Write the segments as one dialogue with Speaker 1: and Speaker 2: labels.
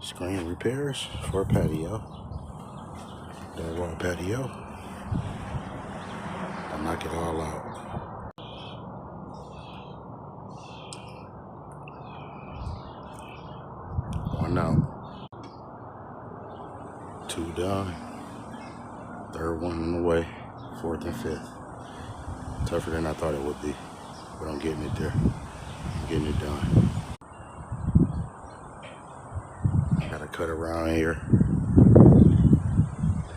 Speaker 1: Screen repairs for a patio. That wall patio. I'll knock it all out. One out. Two done. Third one in the way. Fourth and fifth. Tougher than I thought it would be, but I'm getting it there. I'm getting it done. I gotta cut around here.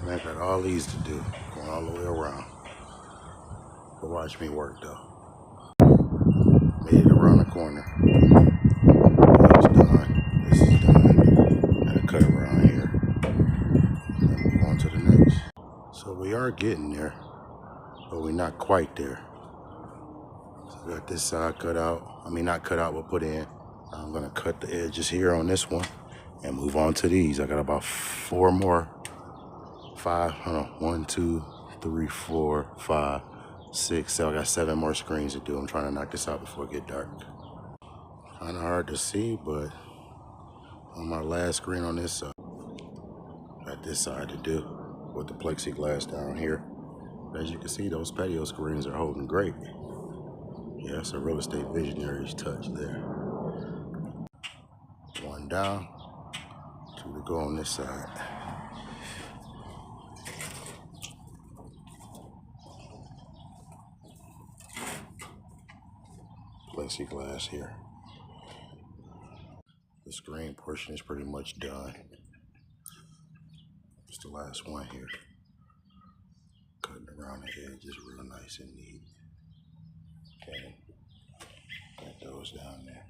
Speaker 1: And I got all these to do, going all the way around. But watch me work though. Made it around the corner. That's done. This is done. Gotta cut around here. And move on to the next. So we are getting there, but we're not quite there. So I got this side cut out. I mean, not cut out, but put in. I'm gonna cut the edges here on this one and move on to these. I got about 4 more. 5, hold on, 1, 2, 3, 4, 5, 6, 7. I got 7 more screens to do. I'm trying to knock this out before it get dark. Kind of hard to see, but on my last screen on this side, got this side to do with the plexiglass down here. As you can see, those patio screens are holding great. Yeah, it's a real estate visionary's touch there. 1 down, 2 to go on this side. Plexiglass here. The screen portion is pretty much done. It's the last one here. Cutting around the edges real nice and neat. Okay, got those down there.